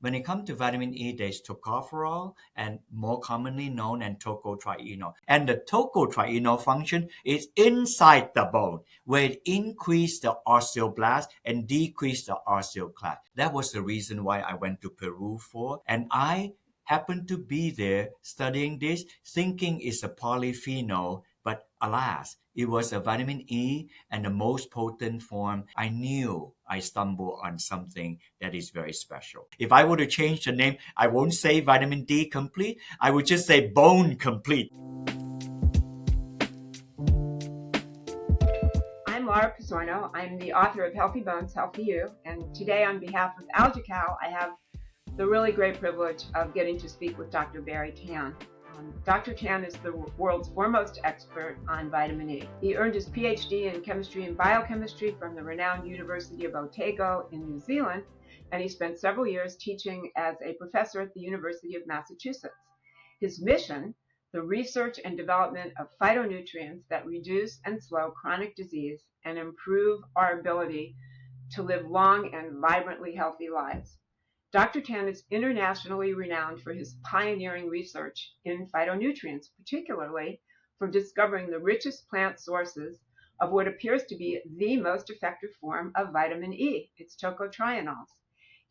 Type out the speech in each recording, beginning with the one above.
When it comes to vitamin E, there's tocopherol and more commonly known as tocotrienol. And the tocotrienol function is inside the bone, where it increased the osteoblast and decreased the osteoclast. That was the reason why I went to Peru for, and I happened to be there studying this, thinking it's a polyphenol, but alas, it was a vitamin E and the most potent form. I knew I stumbled on something that is very special. If I were to change the name, I won't say vitamin D complete, I would just say bone complete. I'm Lara Pizzorno. I'm the author of Healthy Bones, Healthy You. And today, on behalf of AlgaCal, I have the really great privilege of getting to speak with Dr. Barrie Tan. Dr. Tan is the world's foremost expert on vitamin E. He earned his PhD in chemistry and biochemistry from the renowned University of Otago in New Zealand, and he spent several years teaching as a professor at the University of Massachusetts. His mission, the research and development of phytonutrients that reduce and slow chronic disease and improve our ability to live long and vibrantly healthy lives. Dr. Tan is internationally renowned for his pioneering research in phytonutrients, particularly for discovering the richest plant sources of what appears to be the most effective form of vitamin E, its tocotrienols.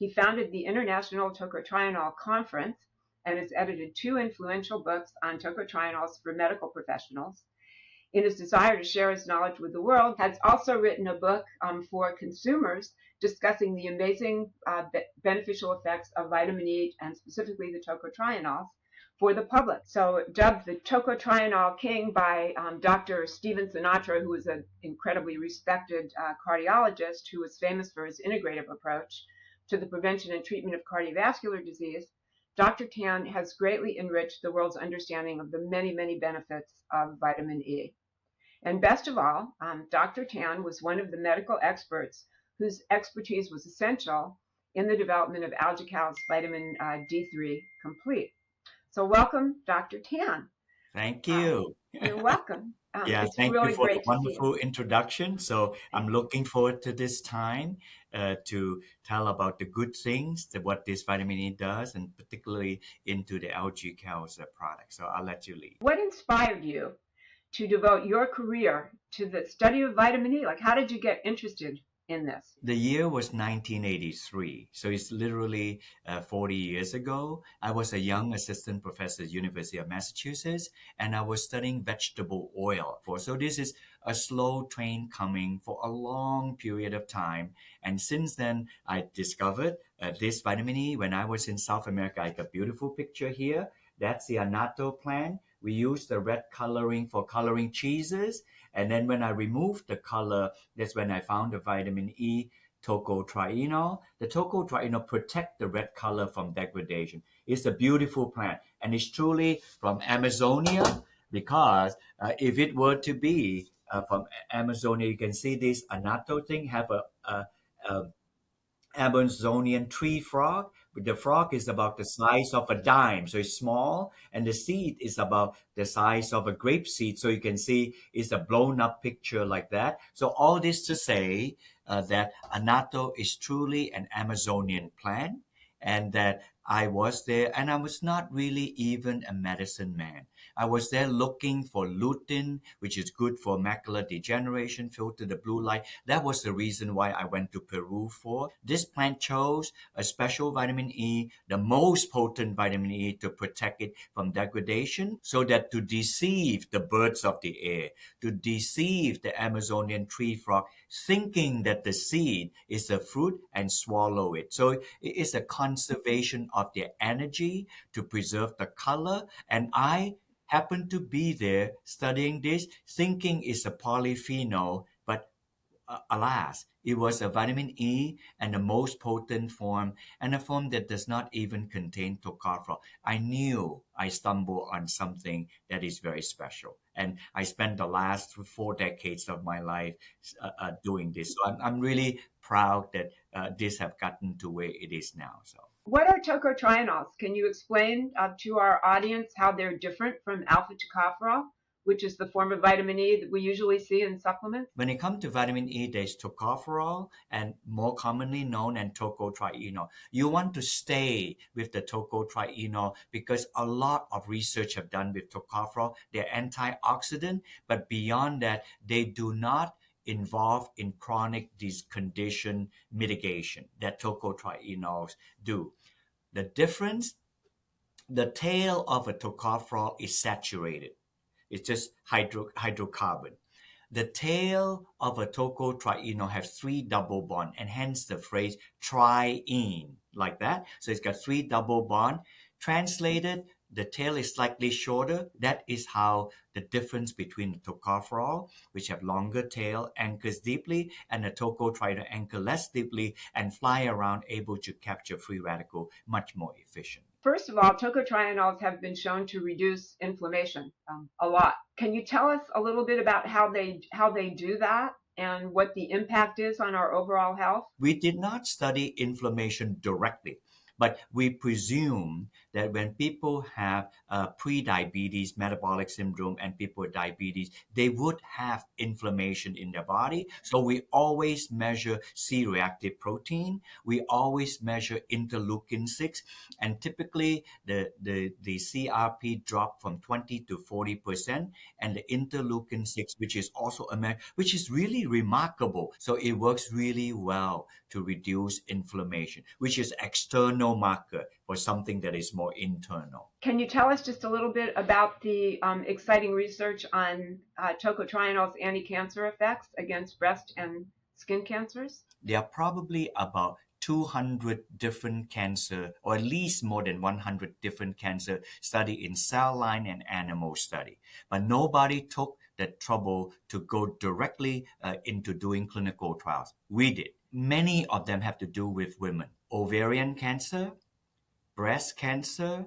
He founded the International Tocotrienol Conference and has edited 2 influential books on tocotrienols for medical professionals. In his desire to share his knowledge with the world, has also written a book for consumers discussing the amazing beneficial effects of vitamin E and specifically the tocotrienols for the public. So dubbed the tocotrienol king by Dr. Stephen Sinatra, who is an incredibly respected cardiologist who is famous for his integrative approach to the prevention and treatment of cardiovascular disease, Dr. Tan has greatly enriched the world's understanding of the many, many benefits of vitamin E. And best of all, Dr. Tan was one of the medical experts whose expertise was essential in the development of AlgaCal's vitamin D3 Complete. So welcome, Dr. Tan. Thank you. You're welcome. Yeah, It's thank you really for the great to see you. wonderful introduction. So I'm looking forward to this time to tell about the good things, that what this vitamin E does, and particularly into the algae cows product. So I'll let you lead. What inspired you to devote your career to the study of vitamin E? Like, how did you get interested in this? The year was 1983, so it's literally 40 years ago. I was a young assistant professor at the University of Massachusetts, and I was studying vegetable oil. So this is a slow train coming for a long period of time. And since then, I discovered this vitamin E when I was in South America. I got a beautiful picture here. That's the annatto plant. We use the red coloring for coloring cheeses. And then when I removed the color, that's when I found the vitamin E tocotrienol. The tocotrienol protect the red color from degradation. It's a beautiful plant, and it's truly from Amazonia, because if it were to be from Amazonia, you can see this annatto thing have a Amazonian tree frog. The frog is about the size of a dime, so it's small, and the seed is about the size of a grape seed. So you can see it's a blown up picture like that. So all this to say that annatto is truly an Amazonian plant, and that I was there, and I was not really even a medicine man. I was there looking for lutein, which is good for macular degeneration, filter the blue light. That was the reason why I went to Peru for. This plant chose a special vitamin E, the most potent vitamin E, to protect it from degradation, so that to deceive the birds of the air, to deceive the Amazonian tree frog, thinking that the seed is a fruit and swallow it. So it is a conservation of their energy to preserve the color. And I happened to be there studying this, thinking it's a polyphenol, but alas, it was a vitamin E and the most potent form, and a form that does not even contain tocopherol. I knew I stumbled on something that is very special. And I spent the last 4 decades of my life doing this. So I'm really proud that this have gotten to where it is now. So. What are tocotrienols? Can you explain to our audience how they're different from alpha tocopherol, which is the form of vitamin E that we usually see in supplements? When it comes to vitamin E, there's tocopherol and more commonly known as tocotrienol. You want to stay with the tocotrienol because a lot of research have done with tocopherol. They're antioxidant, but beyond that, they do not involve in chronic disease condition mitigation that tocotrienols do. The difference, the tail of a tocopherol is saturated. It's just hydrocarbon. The tail of a tocotrienol has three double bond, and hence the phrase triene, like that. So it's got three double bond. Translated, the tail is slightly shorter. That is how the difference between the tocopherol, which have longer tail, anchors deeply, and the tocotrienol anchor less deeply and fly around, able to capture free radical much more efficient. First of all, tocotrienols have been shown to reduce inflammation a lot. Can you tell us a little bit about how they do that and what the impact is on our overall health? We did not study inflammation directly, but we presume that when people have pre-diabetes, metabolic syndrome, and people with diabetes, they would have inflammation in their body. So we always measure C-reactive protein. We always measure interleukin-6, and typically the CRP drop from 20 to 40%, and the interleukin-6, which is also which is really remarkable. So it works really well to reduce inflammation, which is external marker for something that is more internal. Can you tell us just a little bit about the exciting research on tocotrienol's anti-cancer effects against breast and skin cancers? There are probably about 200 different cancer, or at least more than 100 different cancer study in cell line and animal study. But nobody took the trouble to go directly into doing clinical trials. We did. Many of them have to do with women. Ovarian cancer, breast cancer,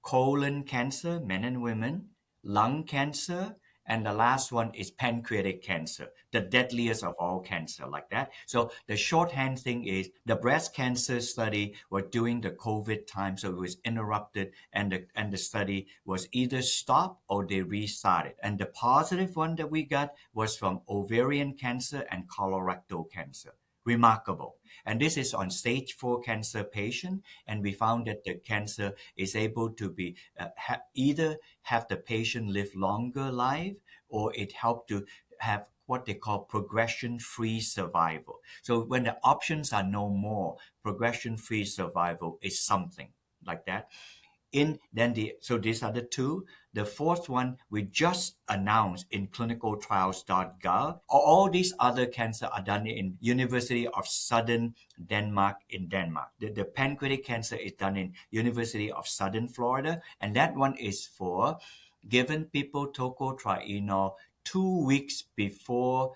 colon cancer, men and women, lung cancer, and the last one is pancreatic cancer, the deadliest of all cancer, like that. So the shorthand thing is the breast cancer study was during the COVID time, so it was interrupted, and the study was either stopped or they restarted. And the positive one that we got was from ovarian cancer and colorectal cancer. Remarkable. And this is on stage 4 cancer patient, and we found that the cancer is able to be either have the patient live longer life, or it helped to have what they call progression-free survival. So when the options are no more, progression-free survival is something like that. So these are the two. The fourth one we just announced in clinicaltrials.gov. All these other cancer are done in University of Southern Denmark in Denmark. The pancreatic cancer is done in University of Southern Florida, and that one is for giving people tocotrienol 2 weeks before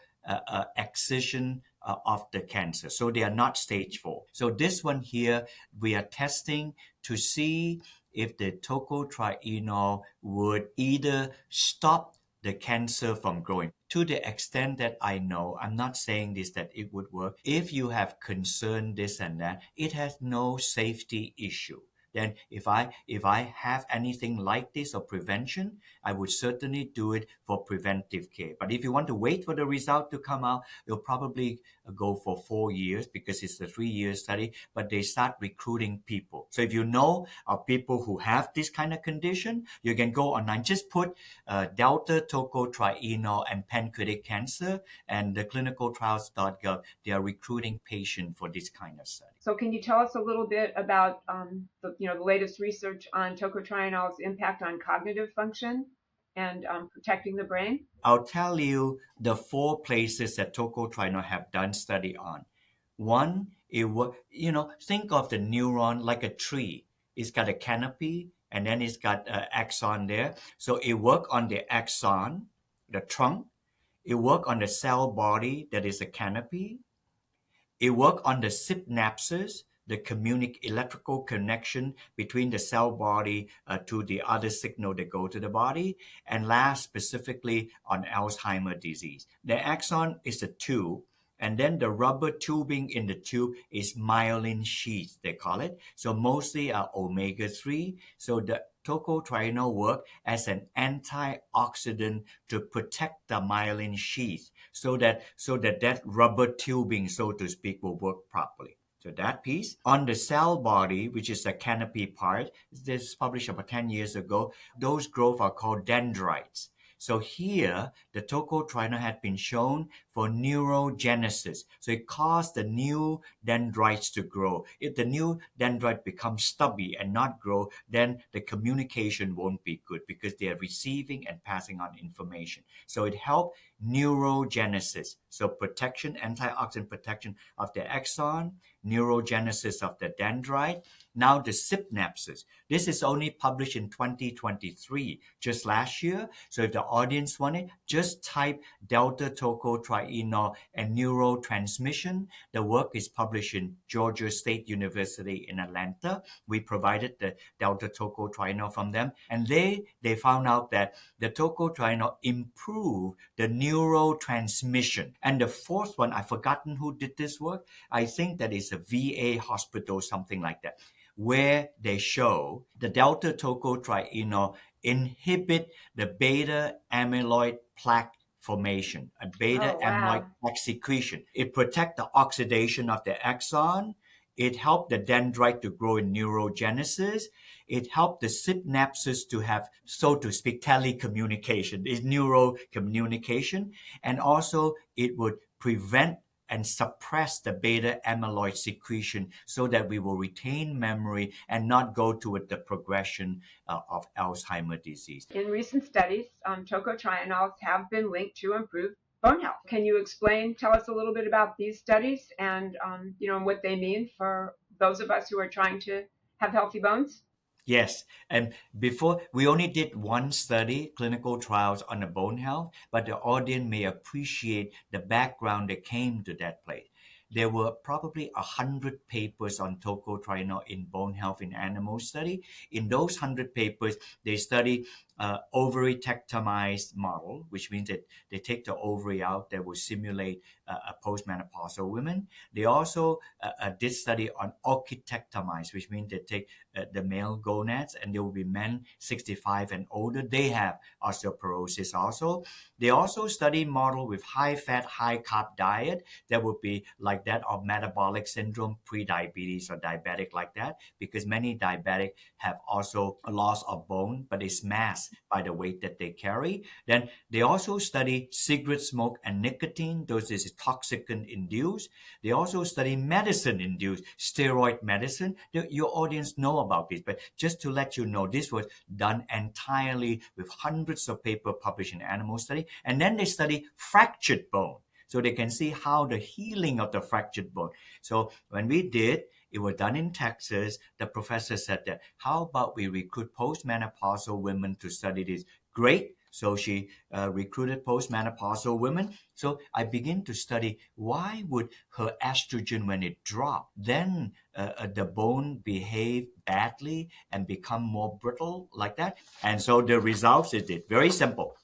excision of the cancer. So they are not stage 4. So this one here, we are testing to see if the tocotrienol would either stop the cancer from growing. To the extent that I know, I'm not saying this that it would work. If you have concern this and that, it has no safety issue. Then if I have anything like this or prevention, I would certainly do it for preventive care. But if you want to wait for the result to come out, you'll probably go for 4 years because it's a 3-year study, but they start recruiting people. So if you know of people who have this kind of condition, you can go online, just put delta tocotrienol and pancreatic cancer, and the clinicaltrials.gov, they are recruiting patients for this kind of study. So can you tell us a little bit about the latest research on tocotrienol's impact on cognitive function and protecting the brain? I'll tell you the 4 places that tocotrienol have done study on. One, think of the neuron like a tree. It's got a canopy, and then it's got an axon there. So it works on the axon, the trunk. It works on the cell body that is a canopy. It works on the synapses, the electrical connection between the cell body to the other signal that go to the body, and last specifically on Alzheimer's disease. The axon is a tube, And then the rubber tubing in the tube is myelin sheath, they call it. So mostly are omega-3. So the tocotrienol work as an antioxidant to protect the myelin sheath so that rubber tubing, so to speak, will work properly. So that piece. On the cell body, which is the canopy part, this is published about 10 years ago, those growth are called dendrites. So here, the tocotrienol had been shown for neurogenesis. So it caused the new dendrites to grow. If the new dendrite becomes stubby and not grow, then the communication won't be good because they are receiving and passing on information. So it helped neurogenesis. So protection, antioxidant protection of the axon, neurogenesis of the dendrite. Now the synapses. This is only published in 2023, just last year. So if the audience want it, just type delta tocotrienol and neurotransmission. The work is published in Georgia State University in Atlanta. We provided the delta tocotrienol from them, and they found out that the tocotrienol improved the neurotransmission. And the fourth one, I've forgotten who did this work. I think that is a VA hospital, something like that, where they show the delta tocotrienol inhibit the beta amyloid plaque formation, a beta Oh, amyloid wow. plaque secretion. It protects the oxidation of the axon. It helped the dendrite to grow in neurogenesis. It helped the synapses to have, so to speak, telecommunication, is neurocommunication. And also it would prevent and suppress the beta amyloid secretion so that we will retain memory and not go toward the progression of Alzheimer's disease. In recent studies, tocotrienols have been linked to improved bone health. Can you tell us a little bit about these studies and what they mean for those of us who are trying to have healthy bones? Yes, and before we only did one study, clinical trials on the bone health, but the audience may appreciate the background that came to that place. There were probably 100 papers on tocotrienol in bone health in animal study. In those 100 papers, they study ovary-tectomized model, which means that they take the ovary out that will simulate a postmenopausal women. They also did study on orchitectomized, which means they take the male gonads, and there will be men 65 and older. They have osteoporosis also. They also study model with high fat, high carb diet that would be like that of metabolic syndrome, pre-diabetes or diabetic like that, because many diabetic have also a loss of bone, but it's masked by the weight that they carry. Then they also study cigarette smoke and nicotine. Those is toxicant induced. They also study medicine induced, steroid medicine. Your audience know about this, but just to let you know, this was done entirely with hundreds of papers published in animal study. And then they study fractured bone, so they can see how the healing of the fractured bone. So when we did, it was done in Texas. The professor said that, how about we recruit postmenopausal women to study this? Great. So she recruited postmenopausal women. So I begin to study why would her estrogen, when it dropped, then the bone behave badly and become more brittle like that. And so the results is it very simple.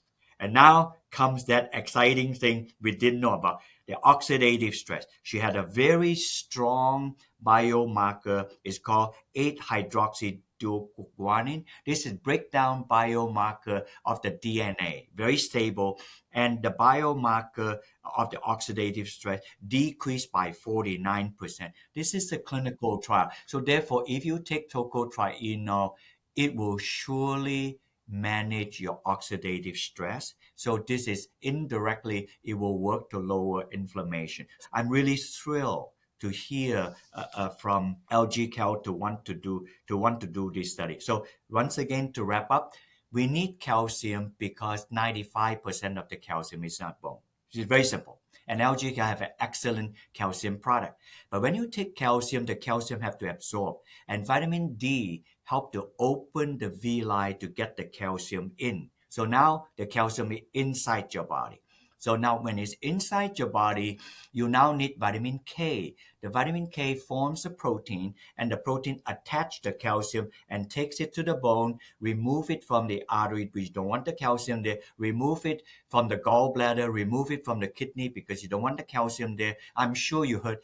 And now comes that exciting thing we didn't know about, the oxidative stress. She had a very strong biomarker. It's called 8-hydroxyduoguanine. This is breakdown biomarker of the DNA, very stable. And the biomarker of the oxidative stress decreased by 49%. This is the clinical trial. So therefore, if you take tocotrienol, it will surely manage your oxidative stress. So this is indirectly, it will work to lower inflammation. I'm really thrilled to hear from LG Cal to want to do this study. So once again, to wrap up, we need calcium because 95% of the calcium is not bone. It's very simple. And LG Cal have an excellent calcium product. But when you take calcium, the calcium have to absorb. And vitamin D help to open the villi to get the calcium in. So now the calcium is inside your body. So now when it's inside your body, you now need vitamin K The vitamin K forms a protein, and the protein attach the calcium and takes it to the bone, remove it from the artery, which you don't want the calcium there, remove it from the gallbladder, remove it from the kidney because you don't want the calcium there. I'm sure you heard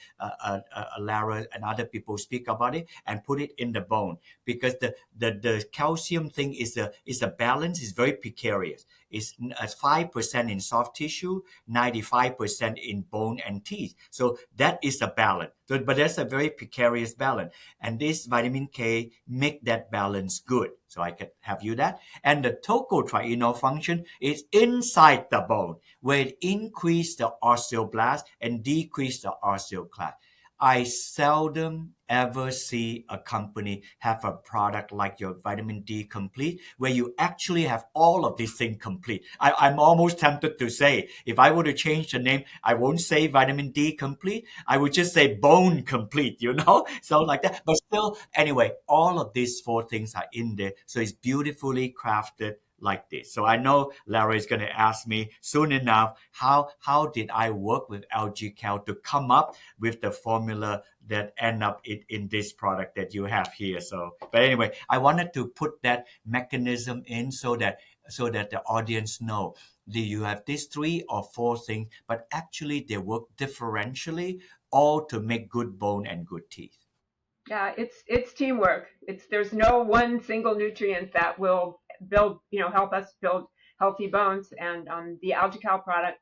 Lara and other people speak about it, and put it in the bone because the calcium thing is a balance, is very precarious. It's 5% in soft tissue, 95% in bone and teeth. So that is a balance. So, but that's a very precarious balance. And this vitamin K make that balance good. So I can have you that. And the tocotrienol function is inside the bone, where it increase the osteoblast and decrease the osteoclast. I seldom ever see a company have a product like your vitamin D complete where you actually have all of these things complete. I'm almost tempted to say, if I were to change the name, I won't say vitamin D complete. I would just say bone complete, So like that. But still, anyway, all of these four things are in there. So it's beautifully crafted like this. So I know Lara is going to ask me soon enough, how did I work with LG Cal to come up with the formula that end up in this product that you have here. So, but anyway, I wanted to put that mechanism in so that the audience know that you have these three or four things, but actually they work differentially, all to make good bone and good teeth. Yeah, it's teamwork. There's no one single nutrient that will help us build healthy bones, and the AlgaCal product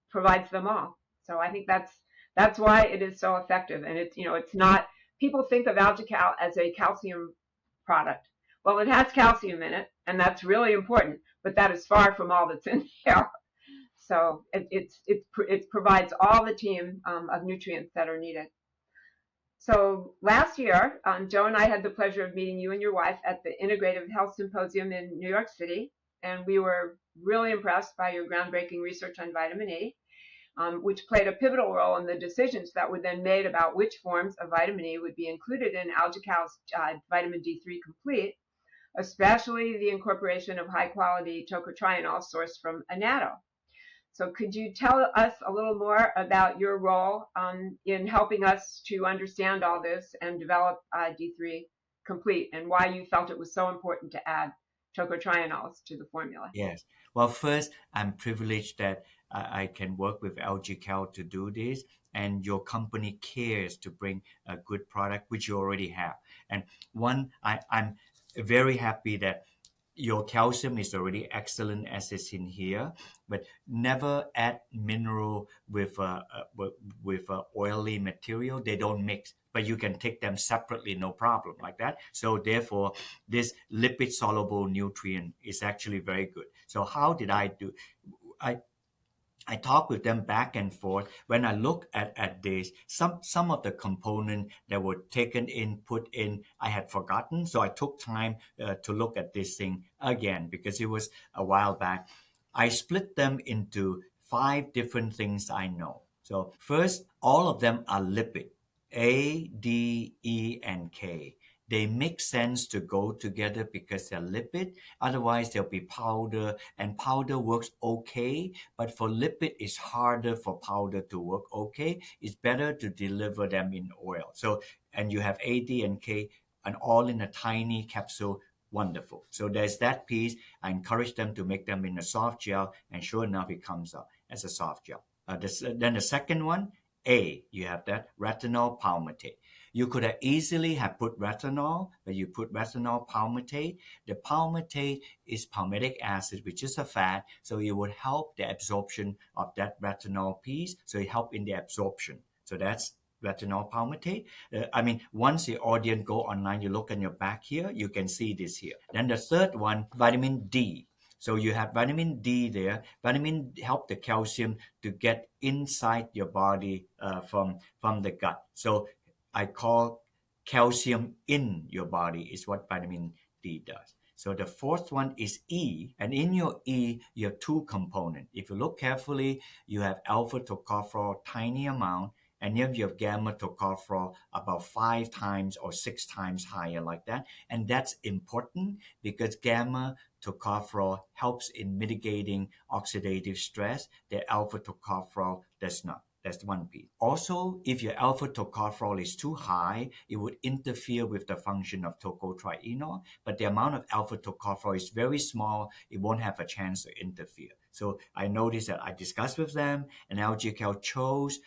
provides them all. So I think that's why it is so effective. And it's not, people think of AlgaCal as a calcium product. Well, it has calcium in it, and that's really important, but that is far from all that's in there. So it provides all the team of nutrients that are needed. So last year, Joe and I had the pleasure of meeting you and your wife at the Integrative Health Symposium in New York City, and we were really impressed by your groundbreaking research on vitamin E, which played a pivotal role in the decisions that were then made about which forms of vitamin E would be included in AlgaCal's vitamin D3 complete, especially the incorporation of high-quality tocotrienols sourced from annatto. So could you tell us a little more about your role in helping us to understand all this and develop D3 complete, and why you felt it was so important to add tocotrienols to the formula? Yes. Well, first, I'm privileged that I can work with LG Cal to do this, and your company cares to bring a good product, which you already have. And I'm very happy that your calcium is already excellent as it's in here, but never add mineral with oily material. They don't mix, but you can take them separately, no problem like that. So therefore, this lipid soluble nutrient is actually very good. So how did I do? I I talk with them back and forth. When I look at this, some of the components that were taken in, put in, I had forgotten. So I took time to look at this thing again because it was a while back. I split them into five different things I know. So first, all of them are lipid, A, D, E, and K. They make sense to go together because they're lipid. Otherwise, they'll be powder, and powder works okay. But for lipid, it's harder for powder to work okay. It's better to deliver them in oil. So, and you have A, D, and K, and all in a tiny capsule. Wonderful. So there's that piece. I encourage them to make them in a soft gel, and sure enough, it comes out as a soft gel. Then the second one, A, you have that retinol palmitate. You could have easily have put retinol, but you put retinol palmitate. The palmitate is palmitic acid, which is a fat, so it would help the absorption of that retinol piece. So it help in the absorption. So that's retinol palmitate. Once the audience go online, you look on your back here, you can see this here. Then the third one, vitamin D. So you have vitamin D there. Vitamin help the calcium to get inside your body from the gut. So I call calcium in your body is what vitamin D does. So the fourth one is E, and in your E, you have two components. If you look carefully, you have alpha tocopherol, tiny amount, and then you have gamma tocopherol, about 5 times or 6 times higher like that. And that's important because gamma tocopherol helps in mitigating oxidative stress that alpha tocopherol does not. That's one piece. Also, if your alpha tocopherol is too high, it would interfere with the function of tocotrienol. But the amount of alpha tocopherol is very small; it won't have a chance to interfere. So I noticed that I discussed with them, and LGCal chose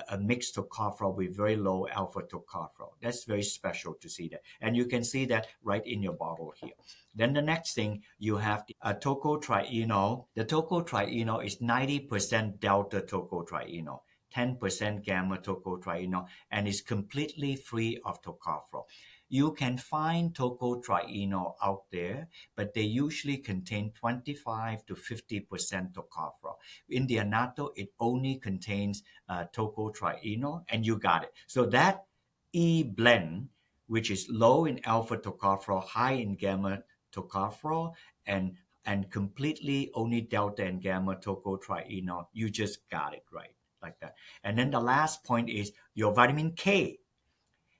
a mixed tocopherol with very low alpha tocopherol. That's very special to see that, and you can see that right in your bottle here. Then the next thing you have the tocotrienol. The tocotrienol is 90% delta tocotrienol. 10% gamma tocotrienol, and is completely free of tocopherol. You can find tocotrienol out there, but they usually contain 25 to 50% tocopherol. In the annatto, it only contains tocotrienol, and you got it. So that E blend, which is low in alpha tocopherol, high in gamma tocopherol, and completely only delta and gamma tocotrienol, you just got it right like that. And then the last point is your vitamin K.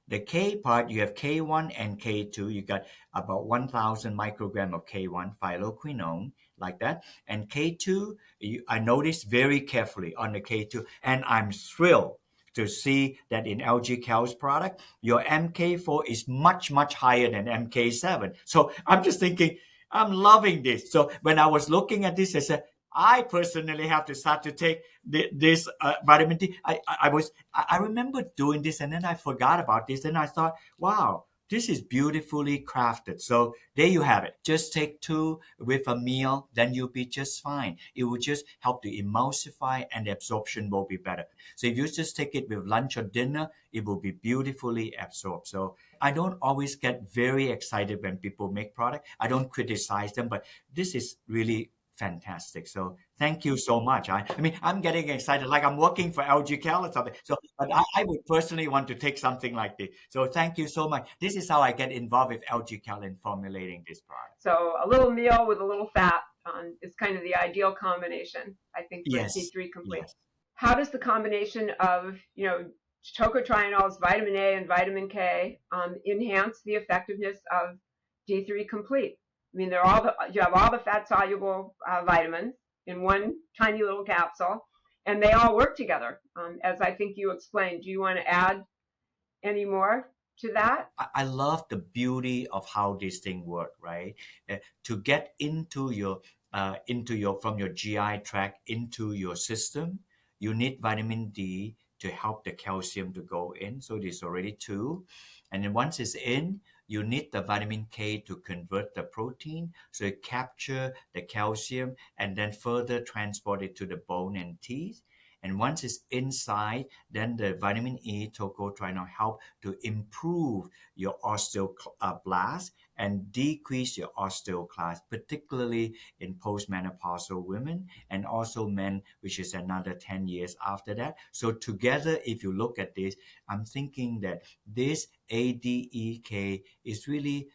The K part, you have K1 and K2. You got about 1,000 microgram of K1, phylloquinone, like that. And K2, I noticed very carefully on the K2, and I'm thrilled to see that in LG Cal's product, your MK4 is much, much higher than MK7. So I'm just thinking, I'm loving this. So when I was looking at this, I said, I personally have to start to take this vitamin D. I remember doing this, and then I forgot about this, and I thought, wow, this is beautifully crafted. So there you have it. Just take 2 with a meal, then you'll be just fine. It will just help to emulsify, and the absorption will be better. So if you just take it with lunch or dinner, it will be beautifully absorbed. So I don't always get very excited when people make product. I don't criticize them, but this is really fantastic. So thank you so much. I mean, I'm getting excited, like I'm working for LG Cal or something. So, but I would personally want to take something like this. So thank you so much. This is how I get involved with LG Cal in formulating this product. So a little meal with a little fat is kind of the ideal combination, I think, for Yes, D3 complete. yes. How does the combination of, tocotrienols, vitamin A and vitamin K enhance the effectiveness of D3 complete? I mean, you have all the fat soluble vitamins in one tiny little capsule, and they all work together, as I think you explained. Do you want to add any more to that? I love the beauty of how this thing works, right? To get into your from your GI tract into your system, you need vitamin D to help the calcium to go in. So there's already 2. And then once it's in, you need the vitamin K to convert the protein. So it capture the calcium and then further transport it to the bone and teeth. And once it's inside, then the vitamin E tocotrienol help to improve your osteoblast and decrease your osteoclast, particularly in postmenopausal women and also men, which is another 10 years after that. So together, if you look at this, I'm thinking that this ADEK is really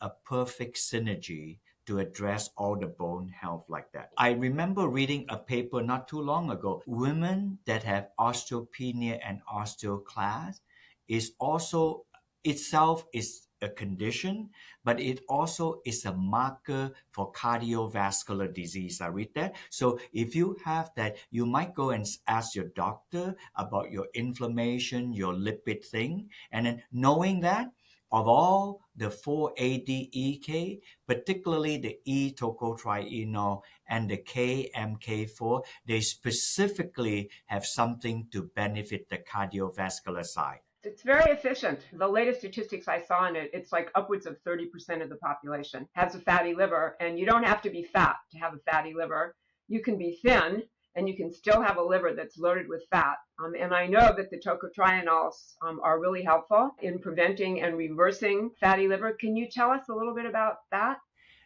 a perfect synergy to address all the bone health like that. I remember reading a paper not too long ago. Women that have osteopenia and osteoclast is also itself is a condition, but it also is a marker for cardiovascular disease. I read that. So if you have that, you might go and ask your doctor about your inflammation, your lipid thing, and then knowing that of all the 4-ADEK, particularly the E-tocotrienol and the KMK4, they specifically have something to benefit the cardiovascular side. It's very efficient. The latest statistics I saw in it, it's like upwards of 30% of the population has a fatty liver, and you don't have to be fat to have a fatty liver. You can be thin, and you can still have a liver that's loaded with fat. And I know that the tocotrienols are really helpful in preventing and reversing fatty liver. Can you tell us a little bit about that?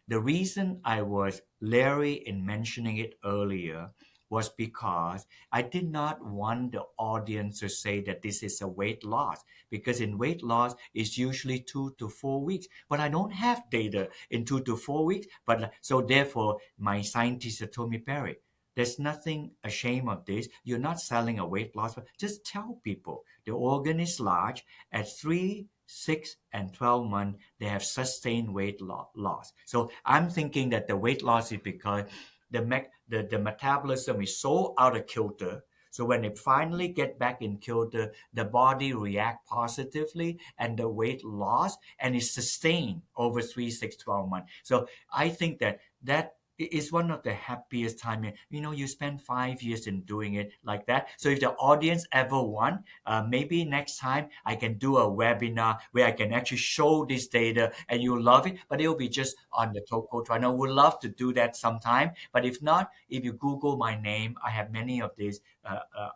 The reason I was leery in mentioning it earlier was because I did not want the audience to say that this is a weight loss, because in weight loss it's usually 2 to 4 weeks, but I don't have data in 2 to 4 weeks. But so therefore, my scientists have told me, Barry, there's nothing ashamed of this. You're not selling a weight loss, but just tell people the organ is large at 3, 6, and 12 months, they have sustained weight loss. So I'm thinking that the weight loss is because the metabolism is so out of kilter, So when it finally get back in kilter, the body react positively and the weight loss and is sustained over 3, 6, 12 months. So I think that is one of the happiest time. You spend 5 years in doing it like that. So if the audience ever want, maybe next time I can do a webinar where I can actually show this data and you'll love it, but it'll be just on the tocotrienol. Would love to do that sometime, but if not, if you Google my name, I have many of these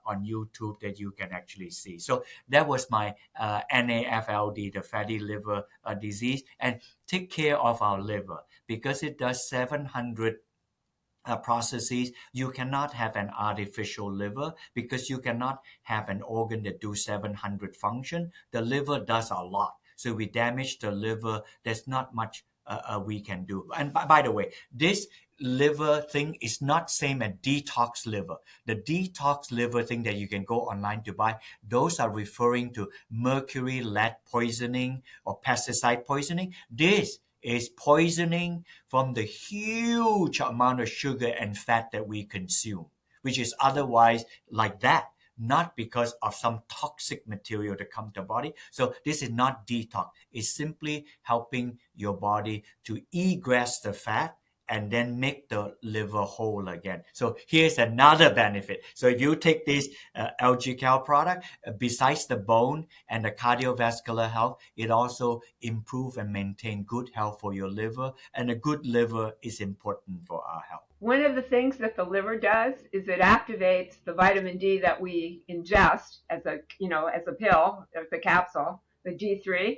on YouTube that you can actually see. So that was my NAFLD, the fatty liver disease, and take care of our liver because it does 700 processes. You cannot have an artificial liver because you cannot have an organ that do 700 function. The liver does a lot. So we damage the liver. There's not much we can do. And by the way, this liver thing is not same as detox liver. The detox liver thing that you can go online to buy, those are referring to mercury, lead poisoning or pesticide poisoning. This is poisoning from the huge amount of sugar and fat that we consume, which is otherwise like that, not because of some toxic material that come to the body. So this is not detox. It's simply helping your body to egress the fat and then make the liver whole again. So here's another benefit. So if you take this LGCal product, besides the bone and the cardiovascular health, it also improve and maintain good health for your liver. And a good liver is important for our health. One of the things that the liver does is it activates the vitamin D that we ingest as a pill, as a capsule, the D3,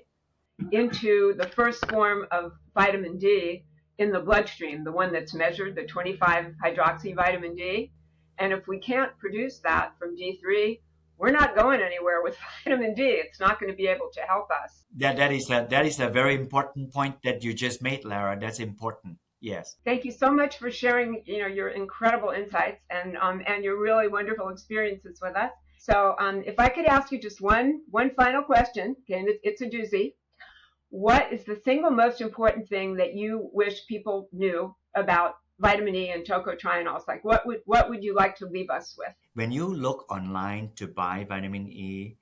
into the first form of vitamin D in the bloodstream, the one that's measured, the 25 hydroxy vitamin D. And if we can't produce that from D3, we're not going anywhere with vitamin D. It's not going to be able to help us. That is a very important point that you just made, Lara. That's important. Yes. Thank you so much for sharing, your incredible insights and your really wonderful experiences with us. So, if I could ask you just one final question, again, it's a doozy. What is the single most important thing that you wish people knew about vitamin E and tocotrienols? Like, what would you like to leave us with? When you look online to buy vitamin E,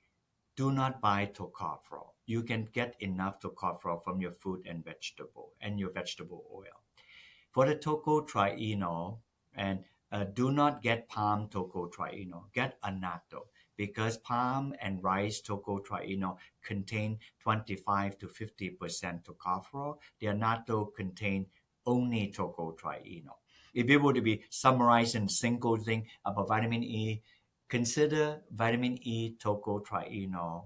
do not buy tocopherol. You can get enough tocopherol from your fruit and vegetable and your vegetable oil. For the tocotrienol, and do not get palm tocotrienol, get annatto, because palm and rice tocotrienol contain 25 to 50% tocopherol. The annatto contain only tocotrienol. If it were to be summarized in a single thing about vitamin E, consider vitamin E tocotrienol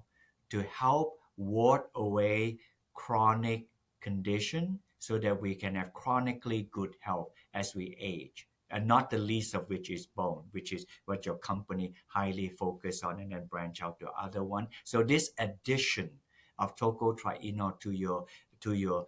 to help ward away chronic condition so that we can have chronically good health as we age. And not the least of which is bone, which is what your company highly focus on and then branch out to other one. So this addition of tocotrienol to your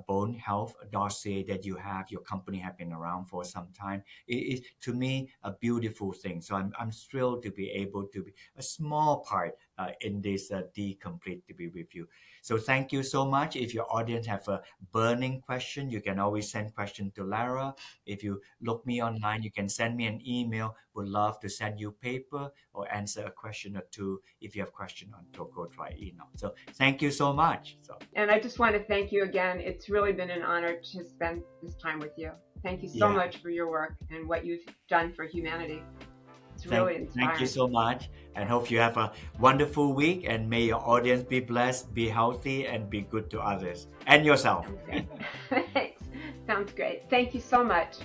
bone health dossier that your company have been around for some time, is to me a beautiful thing. So I'm thrilled to be able to be a small part in this D Complete to be with you. So thank you so much. If your audience have a burning question, you can always send question to Lara. If you look me online, you can send me an email. Would love to send you paper or answer a question or two if you have question on tocotrienol. So thank you so much. And I just want to thank you again. It's really been an honor to spend this time with you. Thank you so much for your work and what you've done for humanity. It's really inspiring. Thank you so much, and hope you have a wonderful week, and may your audience be blessed, be healthy, and be good to others and yourself. Thanks. Sounds great. Thank you so much.